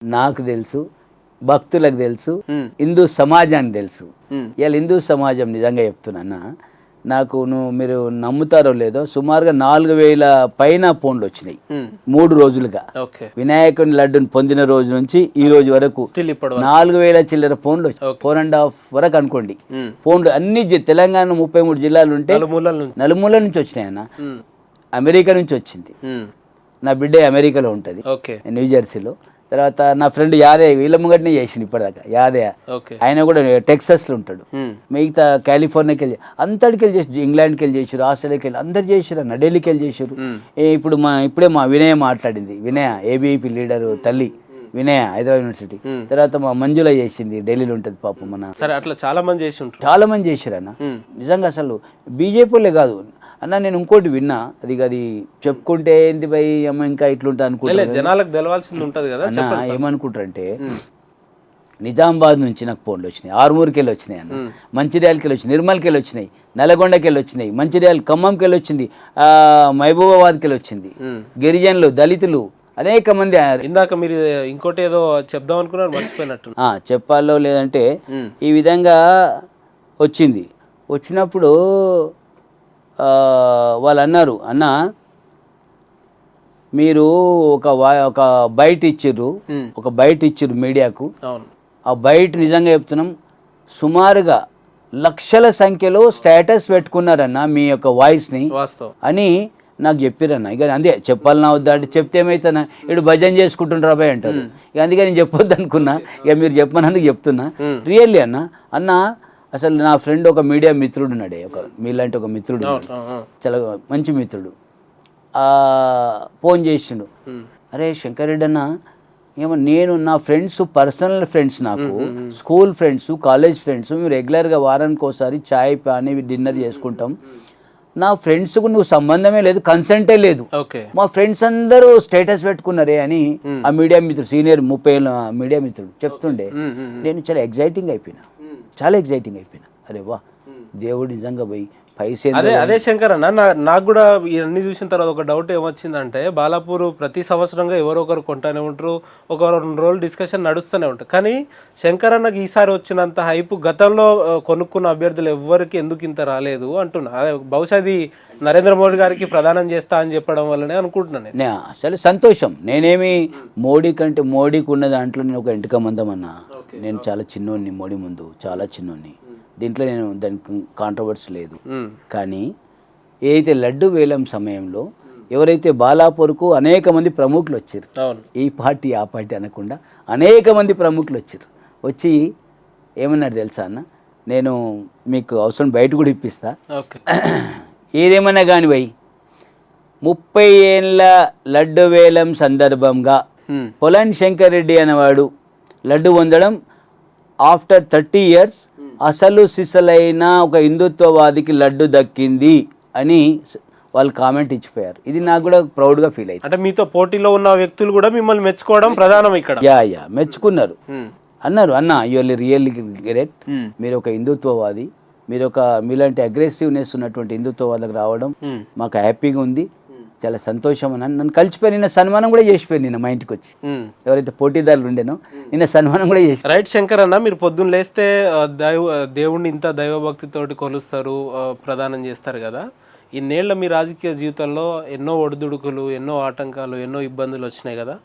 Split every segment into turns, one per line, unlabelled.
నాకు తెలుసు, భక్తులకు తెలుసు, హిందూ సమాజానికి తెలుసు. ఇవాళ హిందూ సమాజం నిజంగా చెప్తున్నా, నాకు మీరు నమ్ముతారో లేదో సుమారుగా 4000 పైన ఫోన్లు వచ్చినాయి 3 రోజులుగా. వినాయకుని లడ్డుని పొందిన రోజు నుంచి ఈ రోజు వరకు 4000 చిల్లర ఫోన్లు, 4.5 వరకు అనుకోండి ఫోన్లు. అన్ని తెలంగాణ 33 జిల్లాలు ఉంటే నలుమూలల నుంచి వచ్చినాయి అన్న. అమెరికా నుంచి వచ్చింది, నా బిడ్డ అమెరికాలో ఉంటుంది, న్యూజెర్సీలో. తర్వాత నా ఫ్రెండ్ యాదయ్య, వీళ్ళ ముంగటినే చేసిండు ఇప్పటిదాకా. యాదయ్య ఆయన కూడా టెక్సాస్లో ఉంటాడు, మిగతా కాలిఫోర్నియాకి వెళ్ళి అంతటికి వెళ్ళి చేసి, ఇంగ్లాండ్కి వెళ్ళి చేసారు, ఆస్ట్రేలియాకి వెళ్ళి అందరు చేసారు అన్న, ఢిల్లీకి వెళ్ళి చేసారు. ఇప్పుడే మా వినయ మాట్లాడింది, వినయ ఏబీపీ లీడరు తల్లి వినయ, హైదరాబాద్ యూనివర్సిటీ. తర్వాత మా మంజుల చేసింది, ఢిల్లీలో ఉంటుంది పాపం. మన
అట్లా చాలా మంది చేసి ఉంటారు,
చాలా మంది చేశారు అన్న. నిజంగా అసలు బీజేపీలే కాదు అన్న. నేను ఇంకోటి విన్నా, అది చెప్పుకుంటే ఏంది భయ్ అమ్మ ఇంకా ఇట్లుంటా అనుకుంటా,
జనాలకు తెలవాల్సింది ఉంటుంది కదా.
ఏమనుకుంటారంటే నిజామాబాద్ నుంచి నాకు ఫోన్లు వచ్చినాయి, ఆర్మూర్కి వెళ్ళి వచ్చినాయి అన్న, మంచిర్యాలకి వెళ్ళి వచ్చినాయి, నిర్మల్కి వెళ్ళి వచ్చినాయి, నల్గొండకి వెళ్ళి వచ్చినాయి, మంచిర్యాల ఖమ్మంకి వెళ్ళి వచ్చింది, మహబూబాబాద్కి వెళ్ళి వచ్చింది. గిరిజనులు, దళితులు అనేక మంది.
ఇందాక మీరు ఇంకోటి ఏదో చెప్దాం అనుకున్నారు, మర్చిపోయినట్టు.
చెప్పాలో లేదంటే ఈ విధంగా వచ్చినప్పుడు వాళ్ళు అన్నారు, అన్న మీరు ఒక బయట ఇచ్చిర్రు మీడియాకు. ఆ బయట నిజంగా చెప్తున్నాం, సుమారుగా లక్షల సంఖ్యలో స్టేటస్ పెట్టుకున్నారన్న మీ యొక్క వాయిస్ని అని నాకు చెప్పిరన్న. ఇక అంతే చెప్పాలన్నా వద్దా అంటే, చెప్తే ఏమైతున్నా ఇటు భజన చేసుకుంటుండ్రు అబ్బాయి అంటారు. ఇక అందుకే నేను చెప్పొద్దు అనుకున్నా, ఇక మీరు చెప్పనందుకు చెప్తున్నా. రియల్లీ అన్న అసలు నా ఫ్రెండ్ ఒక మీడియా మిత్రుడు ఉన్నాడే, మీలాంటి ఒక మిత్రుడు, చాలా మంచి మిత్రుడు. ఫోన్ చేసిండు, అరే శంకర్ రెడ్డి అన్న, నేను నా ఫ్రెండ్స్, పర్సనల్ ఫ్రెండ్స్, నాకు స్కూల్ ఫ్రెండ్స్, కాలేజ్ ఫ్రెండ్స్, మేము రెగ్యులర్గా వారానికి ఒకసారి చాయ్ పానీ డిన్నర్ చేసుకుంటాం. నా ఫ్రెండ్స్కు నువ్వు సంబంధమే లేదు, కన్సెంటే లేదు, మా ఫ్రెండ్స్ అందరూ స్టేటస్ పెట్టుకున్నారే అని ఆ మీడియా మిత్రుడు, సీనియర్ 30 ఏళ్ళ మీడియా మిత్రుడు చెప్తుండే. నేను చాలా ఎగ్జైటింగ్ అయిపోయినా. అరే వా, దేవుడు నిజంగా పోయి
అదే శంకర్ అన్న, నాకు కూడా ఇవన్నీ చూసిన తర్వాత ఒక డౌట్ ఏమొచ్చిందంటే, బాలాపూర్ ప్రతి సంవత్సరంగా ఎవరో ఒకరు కొంటానే ఉంటారు, ఒక 2 రోజులు డిస్కషన్ నడుస్తూనే ఉంటారు. కానీ శంకర్ అన్నకి ఈసారి వచ్చినంత హైప్ గతంలో కొనుక్కున్న అభ్యర్థులు ఎవ్వరికి ఎందుకు ఇంత రాలేదు అంటున్నా. బహుశా అది నరేంద్ర మోడీ గారికి ప్రదానం చేస్తా అని చెప్పడం వల్లనే అనుకుంటున్నాను.
అసలు సంతోషం. నేనేమి మోడీకి ఉన్న దాంట్లో నేను ఒక ఎంటిక మందం అన్నా. నేను చాలా చిన్నోడిని, మోడీ ముందు చాలా చిన్నోడిని. దీంట్లో నేను దానికి కాంట్రవర్సీ లేదు. కానీ ఏదైతే లడ్డు వేలం సమయంలో ఎవరైతే బాలాపూర్కు అనేక మంది ప్రముఖులు వచ్చారు, ఈ పార్టీ ఆ పార్టీ అనకుండా అనేక మంది ప్రముఖులు వచ్చి ఏమన్నారు తెలుసా అన్న, నేను మీకు అవసరం బయట కూడా ఇప్పిస్తా, ఏదేమన్నా కానీ భయ్ 30 ఏళ్ళ లడ్డు వేలం సందర్భంగా పొలన్ శంకర్ రెడ్డి అనేవాడు లడ్డు పొందడం ఆఫ్టర్ 30 years అసలు సిసలైన ఒక హిందుత్వవాదికి లడ్డు దక్కింది అని వాళ్ళు కామెంట్ ఇచ్చిపోయారు. ఇది నాకు కూడా ప్రౌడ్గా ఫీల్ అయింది.
అంటే మీతో పోటీలో ఉన్న వ్యక్తులు కూడా మిమ్మల్ని మెచ్చుకోవడం ప్రధానం ఇక్కడ.
యా మెచ్చుకున్నారు, అన్నారు అన్న యు ఆర్ రియల్లీ గ్రేట్, మీరు ఒక హిందుత్వవాది, మీరు మీలాంటి అగ్రెసివ్నెస్ ఉన్నటువంటి హిందుత్వవాదులకు రావడం మాకు హ్యాపీగా ఉంది, చాలా సంతోషం అని నన్ను కలిసిపోయి నిన్న సన్మానం కూడా చేసిపోయింది. నిన్న మా ఇంటికి వచ్చి ఎవరైతే పోటీదారులు ఉండేనో నిన్న సన్మానం కూడా చేసి.
రైట్ శంకర్ అన్న, మీరు పొద్దున్న లేస్తే దేవుణ్ణి ఇంత దైవభక్తితోటి కొలుస్తారు, ప్రదానం చేస్తారు కదా. ఇన్నేళ్ల మీ రాజకీయ జీవితంలో ఎన్నో ఒడిదుడుకులు, ఎన్నో ఆటంకాలు, ఎన్నో ఇబ్బందులు వచ్చినాయి కదా.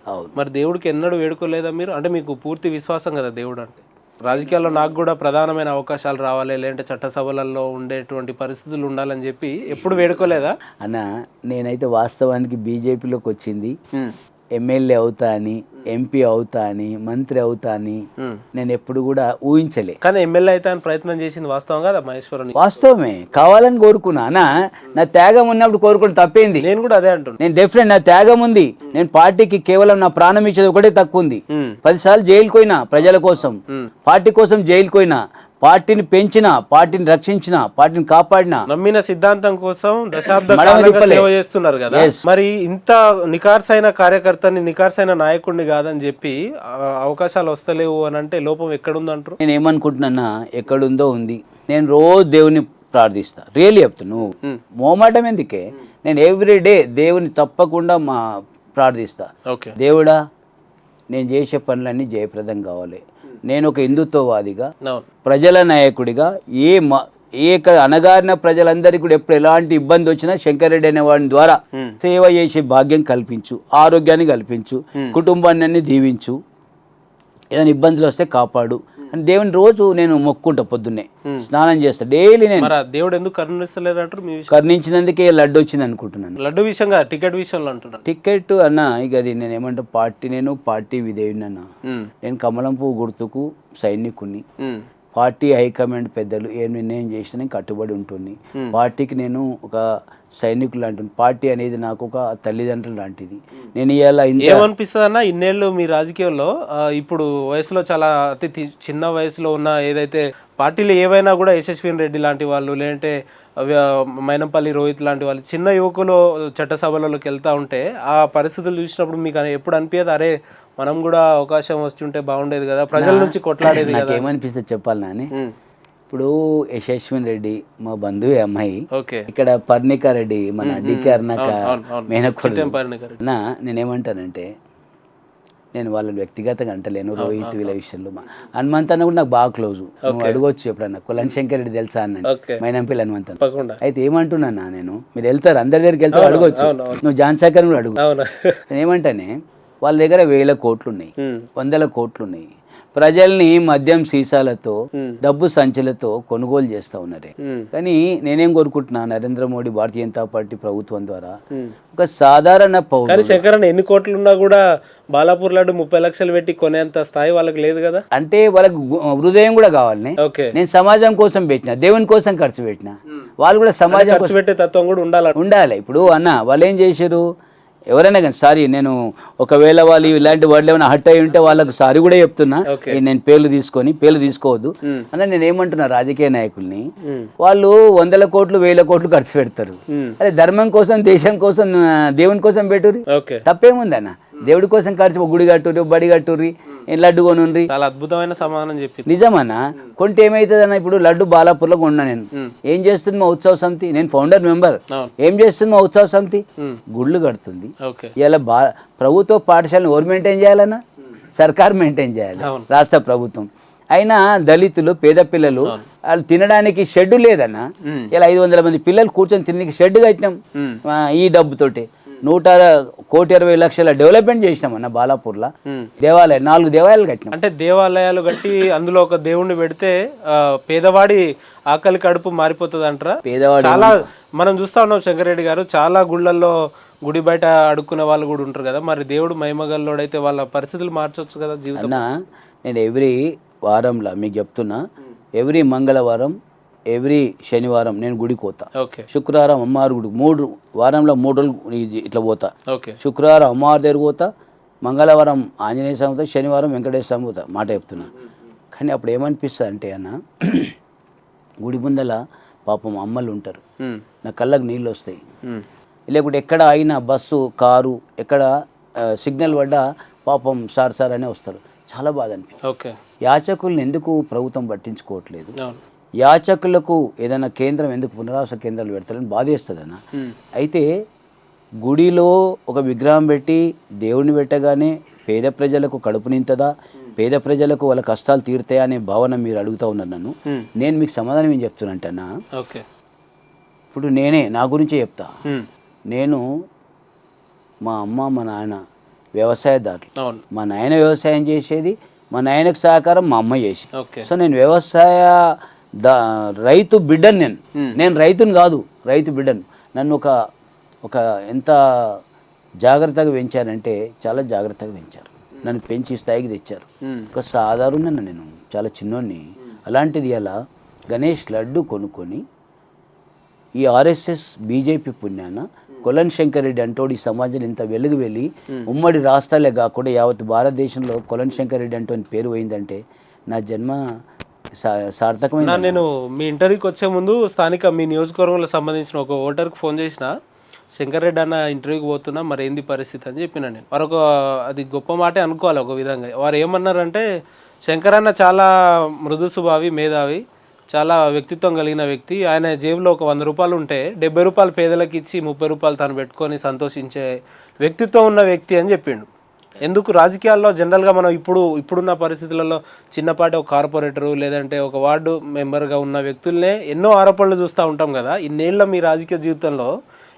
మరి దేవుడికి ఎన్నడూ వేడుకోలేదా మీరు? అంటే మీకు పూర్తి విశ్వాసం కదా దేవుడు అంటే. రాజకీయాల్లో నాకు కూడా ప్రధానమైన అవకాశాలు రావాలి, లేదంటే చట్టసభలలో ఉండేటువంటి పరిస్థితులు ఉండాలని చెప్పి ఎప్పుడు వేడుకోలేదా
అన్న? నేనైతే వాస్తవానికి బీజేపీలోకి వచ్చింది ఎమ్మెల్యే అవుతా అని, ఎంపీ అవుతా అని, మంత్రి అవుతా అని నేను ఎప్పుడు కూడా ఊహించలే.
కానీ ఎమ్మెల్యే అయితే అని ప్రయత్నం చేసింది వాస్తవం కదా మహేశ్వరుని?
వాస్తవమే, కావాలని కోరుకున్నా అన్న. నా త్యాగం ఉన్నప్పుడు కోరుకుని తప్పేంది?
నేను కూడా అదే అంటున్నాను.
నేను డెఫినెట్ నా త్యాగం ఉంది. నేను పార్టీకి కేవలం నా ప్రాణం ఇచ్చేది ఒకటే తక్కువ ఉంది. 10 సార్లు జైలుకు పోయినా ప్రజల కోసం, పార్టీ కోసం జైలుకు పోయినా, పార్టీని పెంచిన, పార్టీని రక్షించిన, పార్టీని కాపాడిన,
నమ్మిన సిద్ధాంతం కోసం దశాబ్దాలుగా సేవ చేస్తున్నారు కదా. మరి ఇంత నికార్సైన కార్యకర్తని, నికార్సైన నాయకుడిని కాదని చెప్పి అవకాశాలు వస్తలేవు అని అంటే లోపం ఎక్కడుందంటారు?
నేను ఏమనుకుంటున్నా, ఎక్కడుందో ఉంది. నేను రోజు దేవుని ప్రార్థిస్తా, రియల్లీ చెప్తా. నువ్వు మోమాటం ఎందుకే, నేను ఎవ్రీడే దేవుని తప్పకుండా ప్రార్థిస్తా. దేవుడా నేను చేసే పనులన్నీ జయప్రదం కావాలి. నేను ఒక హిందుత్వవాదిగా,
అవును.
ప్రజల నాయకుడిగా అణగారిన ప్రజలందరికీ కూడా ఎప్పుడు ఎలాంటి ఇబ్బంది వచ్చినా శంకరెడ్డి అనే వాడి ద్వారా సేవ చేసే భాగ్యం కల్పించు, ఆరోగ్యాన్ని కల్పించు, కుటుంబాన్ని అన్ని దీవించు, ఏదైనా ఇబ్బందులు వస్తే కాపాడు అని దేవుని రోజు నేను మొక్కుంటా. పొద్దున్నే స్నానం చేస్తా డైలీ. నేను
మరి ఆ దేవుడు ఎందుకు కరుణిస్తలేరు అంటారు? మీ విషయం
కరుణించినందుకే లడ్డు వచ్చింది అనుకుంటున్నాను.
లడ్డు విషయంగా టికెట్ విషయంలో అంటున్నాను.
టికెట్ అన్న ఇక అది నేను ఏమంటా, పార్టీ విధేయుని అన్న. నేను కమలం పువ్వు గుర్తుకు సైనికుని. పార్టీ హైకమాండ్ పెద్దలు ఏ నిర్ణయం చేసినా నేను కట్టుబడి ఉంటుంది. పార్టీకి నేను ఒక సైనికులు లాంటి. పార్టీ అనేది నాకు ఒక తల్లిదండ్రులు లాంటిది. నేను ఇవాళ
ఏమనిపిస్తుంది అన్న, ఇన్నేళ్ళు మీ రాజకీయాల్లో ఇప్పుడు వయసులో చాలా అతి చిన్న వయసులో ఉన్న ఏదైతే పార్టీలు ఏవైనా కూడా యశస్విని రెడ్డి లాంటి వాళ్ళు, లేదంటే మైనంపల్లి రోహిత్ లాంటి వాళ్ళు చిన్న యువకులు చట్టసభలలోకి వెళ్తూ ఉంటే ఆ పరిస్థితులు చూసినప్పుడు మీకు ఎప్పుడు అనిపించదు, అరే మనం కూడా అవకాశం వస్తుంటే బాగుండేది కదా, ప్రజల నుంచి కొట్లాడేది కదా?
ఏమనిపిస్తుంది చెప్పాలి నాని. ఇప్పుడు యశస్విని రెడ్డి మా బంధువే అమ్మాయి.
ఓకే.
ఇక్కడ పర్ణికా రెడ్డి మన డికే అర్నాక మేనకోడు. నేనేమంటానంటే, నేను వాళ్ళని వ్యక్తిగతంగా అంటలేను, రోహిత్ వీళ్ళ విషయంలో. హనుమంత్ అన్న కూడా నాకు బాగా క్లోజ్. నువ్వు అడగొచ్చు ఎప్పుడన్నా, కులం శంకర్ రెడ్డి తెలుసా అన్న, మైనంపల్లి హనుమంత్ అన్న. అయితే ఏమంటున్నా నేను, మీరు వెళ్తారు అందరి దగ్గరికి వెళ్తారు, అడగొచ్చు. నువ్వు జాన్సాకర్ కూడా అడుగు. నేను ఏమంటానే, వాళ్ళ దగ్గర 1000 కోట్లు ఉన్నాయి, 100 కోట్లు ఉన్నాయి. ప్రజల్ని మద్యం సీసాలతో, డబ్బు సంచులతో కొనుగోలు చేస్తూ ఉన్నారే. కానీ నేనేం కోరుకుంటున్నా, నరేంద్ర మోడీ భారతీయ జనతా పార్టీ ప్రభుత్వం ద్వారా ఒక సాధారణ పౌరుడు.
శంకరన్న ఎన్ని కోట్లు ఉన్నా కూడా బాలాపూర్ లడ్డు 30 లక్షలు పెట్టి కొనేంత స్థాయి వాళ్ళకి లేదు కదా.
అంటే వాళ్ళకి హృదయం కూడా కావాలి. నేను సమాజం కోసం పెట్టిన, దేవుని కోసం ఖర్చు పెట్టిన, వాళ్ళు కూడా సమాజం
ఖర్చు పెట్టే తత్వం కూడా
ఉండాలి. ఇప్పుడు అన్న వాళ్ళు ఏం చేశారు, ఎవరైనా కానీ సారీ, నేను ఒకవేళ వాళ్ళు ఇలాంటి వర్డ్లు ఏమైనా హట్ అయి ఉంటే వాళ్ళకు సారీ కూడా చెప్తున్నా. నేను పేర్లు తీసుకోవద్దు అన్న. నేను ఏమంటున్నా, రాజకీయ నాయకుల్ని, వాళ్ళు 100 కోట్లు 1000 కోట్లు ఖర్చు పెడతారు. అరే ధర్మం కోసం, దేశం కోసం, దేవుని కోసం పెట్టుర్రి, తప్పేముంది అన్న. దేవుడి కోసం ఖర్చు, గుడి కట్టుర్రి, బడి కట్టుర్రి, లడ్డు కొనుండ్రి.
చాలా అద్భుతమైన సమాధానం చెప్పి.
నిజమన్నా. కొంటే ఏమైతుంది అన్న, ఇప్పుడు లడ్డు బాలాపూర్లో కొన్నా నేను. ఏం చేస్తుంది మా ఉత్సవ సమితి? నేను ఫౌండర్ మెంబర్. ఏం చేస్తుంది మా ఉత్సవ సమితి? గుళ్ళు కడుతుంది. ఇలా ప్రభుత్వ పాఠశాలను ఎవరు మెయింటైన్ చేయాలన్నా? సర్కార్ మెయింటైన్ చేయాలి, రాష్ట్ర ప్రభుత్వం. అయినా దళితులు, పేద పిల్లలు, వాళ్ళు తినడానికి షెడ్ లేదన్న. ఇలా 500 మంది పిల్లలు కూర్చొని తినడానికి షెడ్ కట్టినాం ఈ డబ్బుతోటి. 120,20,00,000 డెవలప్మెంట్ చేసినామన్న బాలాపూర్లో. దేవాలయాలు 4 దేవాలయాలు కట్టినాం.
అంటే దేవాలయాలు కట్టి అందులో ఒక దేవుణ్ణి పెడితే పేదవాడి ఆకలి కడుపు మారిపోతుంది అంటారా?
పేదవాడు
చాలా మనం చూస్తా ఉన్నాం శంకరెడ్డి గారు, చాలా గుళ్ళల్లో గుడి బయట అడుక్కునే వాళ్ళు కూడా ఉంటారు కదా. మరి దేవుడు మహిమగల్లోడైతే వాళ్ళ పరిస్థితులు మార్చొచ్చు కదా జీవితం.
నేను ఎవ్రీ వారంలో మీకు చెప్తున్నా, ఎవ్రీ మంగళవారం, ఎవ్రీ శనివారం నేను గుడికి పోతా. శుక్రవారం అమ్మవారి గుడికి 3 వారంలో 3 రోజులు ఇట్లా పోతా. శుక్రవారం అమ్మవారి దగ్గర పోతా, మంగళవారం ఆంజనేయ స్వామి పోతా, శనివారం వెంకటేశ్వర స్వామి పోతా. మాట చెప్తున్నా. కానీ అప్పుడు ఏమనిపిస్తుంది అంటే అన్న, గుడి ముందల పాపం అమ్మలు ఉంటారు, నా కళ్ళకు నీళ్ళు వస్తాయి. లేకుంటే ఎక్కడ ఆగిన బస్సు, కారు, ఎక్కడ సిగ్నల్ పడ్డా పాపం సార్ అనే వస్తారు. చాలా బాధ అనిపిస్తుంది. యాచకుల్ని ఎందుకు ప్రభుత్వం పట్టించుకోవట్లేదు? యాచకులకు ఏదైనా కేంద్రం ఎందుకు పునరావాస కేంద్రాలు పెడతారని బాధేస్తుంది అన్న. అయితే గుడిలో ఒక విగ్రహం పెట్టి దేవుడిని పెట్టగానే పేద ప్రజలకు కడుపు నింతదా, పేద ప్రజలకు వాళ్ళ కష్టాలు తీరుతాయా అనే భావన మీరు అడుగుతూ ఉన్నారు నన్ను. నేను మీకు సమాధానం ఏం చెప్తున్నట్టన్నా, ఇప్పుడు నా గురించే చెప్తా. నేను, మా అమ్మ, మా నాన్న వ్యవసాయదారులు. మా నాయన వ్యవసాయం చేసేది, మా నాయనకు సహకారం మా అమ్మ చేసి. సో నేను రైతు బిడ్డను. నేను రైతుని కాదు, రైతు బిడ్డను. నన్ను ఒక ఎంత జాగ్రత్తగా పెంచారంటే చాలా జాగ్రత్తగా పెంచారు. నన్ను పెంచి స్థాయికి తెచ్చారు. ఒక సాధారణ నేను చాలా చిన్నోడిని. అలాంటిది అలా గణేష్ లడ్డు కొనుక్కొని ఈ ఆర్ఎస్ఎస్ బీజేపీ పుణ్యాన కొలన్ శంకర్ రెడ్డి అంటోడు ఈ సమాజంలో ఇంత వెలుగు వెళ్ళి ఉమ్మడి రాష్ట్రాలే కాకుండా యావత్ భారతదేశంలో కొలన్ శంకర్ రెడ్డి అంటోని పేరు పోయిందంటే నా జన్మ సార్థకమైన.
నేను మీ ఇంటర్వ్యూకి వచ్చే ముందు స్థానిక మీ నియోజకవర్గంలో సంబంధించిన ఒక ఓటర్కి ఫోన్ చేసిన, శంకర్ రెడ్డి అన్న ఇంటర్వ్యూకి పోతున్నా, మరి ఏంది పరిస్థితి అని చెప్పిన నేను. వారు అది గొప్ప మాటే అనుకోవాలి ఒక విధంగా. వారు ఏమన్నారంటే, శంకర్ అన్న చాలా మృదు స్వభావి, మేధావి, చాలా వ్యక్తిత్వం కలిగిన వ్యక్తి. ఆయన జేబులో ఒక 100 రూపాయలు ఉంటే 70 రూపాయలు పేదలకు ఇచ్చి 30 రూపాయలు తను పెట్టుకొని సంతోషించే వ్యక్తిత్వం ఉన్న వ్యక్తి అని చెప్పిండు. ఎందుకు రాజకీయాల్లో జనరల్గా మనం ఇప్పుడున్న పరిస్థితులలో చిన్నపాటి ఒక కార్పొరేటరు లేదంటే ఒక వార్డు మెంబర్గా ఉన్న వ్యక్తులనే ఎన్నో ఆరోపణలు చూస్తూ ఉంటాం కదా. ఇన్నేళ్ల మీ రాజకీయ జీవితంలో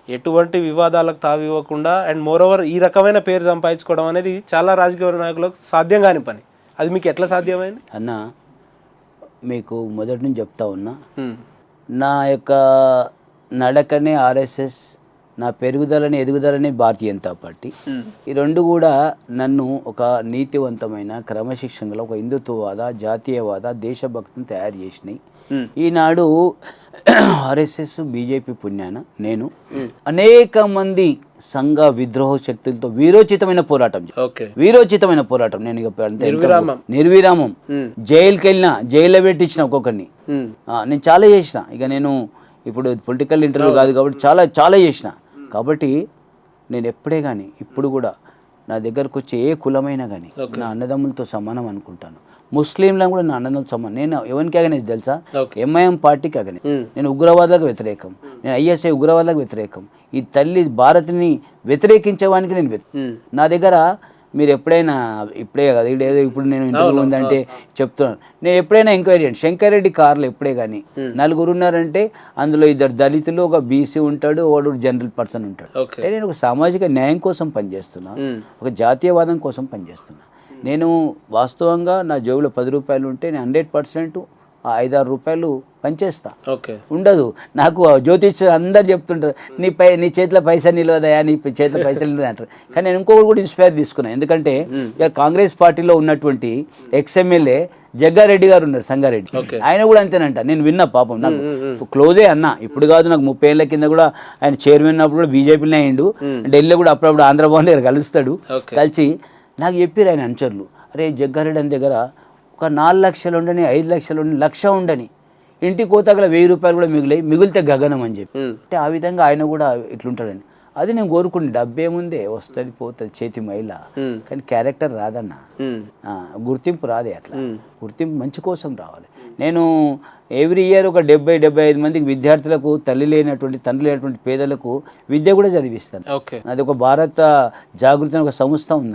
ఎటువంటి వివాదాలకు తావివ్వకుండా అండ్ మోరోవర్ ఈ రకమైన పేరు సంపాదించుకోవడం అనేది చాలా రాజకీయ నాయకులకు సాధ్యం కాని పని. అది మీకు ఎట్లా సాధ్యమైంది?
అన్న మీకు మొదటి నుంచి చెప్తా ఉన్నా, నా యొక్క నడకనే ఆర్ఎస్ఎస్, నా పెరుగుదలని ఎదుగుదలని భారతీయ జనతా పార్టీ. ఈ రెండు కూడా నన్ను ఒక నీతివంతమైన క్రమశిక్షణ గల ఒక హిందుత్వవాద, జాతీయవాద, దేశభక్తిని తయారు చేసినాయి. ఈనాడు ఆర్ఎస్ఎస్ బీజేపీ పుణ్యాన నేను అనేక మంది సంఘ విద్రోహ శక్తులతో వీరోచితమైన పోరాటం నేను నిర్విరామం జైలుకి వెళ్ళిన, జైల్లో పెట్టించిన ఒక్కొక్కరిని నేను చాలా చేసిన. ఇక నేను ఇప్పుడు పొలిటికల్ ఇంటర్వ్యూ కాదు కాబట్టి చాలా చేసిన. కాబట్టి నేను ఎప్పుడే కానీ ఇప్పుడు కూడా నా దగ్గరకు వచ్చే ఏ కులమైనా కానీ నా అన్నదమ్ములతో సమానం అనుకుంటాను. ముస్లింలను కూడా నా అన్నదమ్ములతో సమానం. నేను ఎవరికి అగనేసి తెలుసా? ఎంఐఎం పార్టీకి అగనే. నేను ఉగ్రవాదాలకు వ్యతిరేకం, నేను ఐఎస్ఐ ఉగ్రవాదాలకు వ్యతిరేకం. ఈ తల్లి భారత్ని వ్యతిరేకించేవానికి నేను నా దగ్గర మీరు ఎప్పుడైనా ఇప్పుడే కదా ఇప్పుడు నేను ఇంటర్వ్యూ ఉందంటే చెప్తున్నాను, నేను ఎప్పుడైనా ఎంక్వైరీ చేయండి. శంకరెడ్డి కార్లు ఎప్పుడే కానీ నలుగురు ఉన్నారంటే అందులో 2 దళితులు, ఒక బీసీ ఉంటాడు, ఒకడు జనరల్ పర్సన్ ఉంటాడు. నేను ఒక సామాజిక న్యాయం కోసం పనిచేస్తున్నా, ఒక జాతీయవాదం కోసం పనిచేస్తున్నా. నేను వాస్తవంగా నా జేబులో 10 రూపాయలు ఉంటే నేను 100% 5-6 రూపాయలు పనిచేస్తా. ఉండదు నాకు. జ్యోతిష్యులు అందరు చెప్తుంటారు, నీ చేతిలో పైసా నిలవదయా, నీ చేతిలో పైసలు నిలవదు అంటారు. కానీ నేను ఇంకొకటి కూడా ఇన్స్పైర్ తీసుకున్నాను. ఎందుకంటే ఇక కాంగ్రెస్ పార్టీలో ఉన్నటువంటి ఎక్స్ఎమ్మెల్యే జగ్గారెడ్డి గారు ఉన్నారు, సంగారెడ్డి. ఆయన కూడా అంతేనంట. నేను విన్నా, పాపం నాకు క్లోజే అన్న. ఇప్పుడు కాదు, నాకు 30 ఏళ్ళ కింద కూడా ఆయన చైర్మన్ అప్పుడు కూడా బీజేపీలోనే అయిండు. ఢిల్లీలో కూడా అప్పుడప్పుడు ఆంధ్రభవన్ దగ్గర కలుస్తాడు. కలిసి నాకు చెప్పారు ఆయన అనుచరులు, అరే జగ్గారెడ్డి అని దగ్గర ఒక 4 లక్షలు ఉండని, 5 లక్షలు ఉండని, 1,00,000 ఉండని, ఇంటికి కోతగల 1000 రూపాయలు కూడా మిగిలితే గగనం అని చెప్పి. అంటే ఆ విధంగా ఆయన కూడా ఇట్లుంటాడని. అది నేను కోరుకుంటే డబ్బేముందే, వస్తుంది పోతుంది, చేతి మైల. కానీ క్యారెక్టర్ రాదన్న, గుర్తింపు రాదే. అట్లా గుర్తింపు మంచి కోసం రావాలి. నేను ఎవ్రీ ఇయర్ ఒక 70-75 మందికి విద్యార్థులకు, తండ్రి లేనటువంటి పేదలకు విద్య కూడా చదివిస్తాను. అది ఒక భారత జాగృతి ఒక సంస్థ ఉన్నది.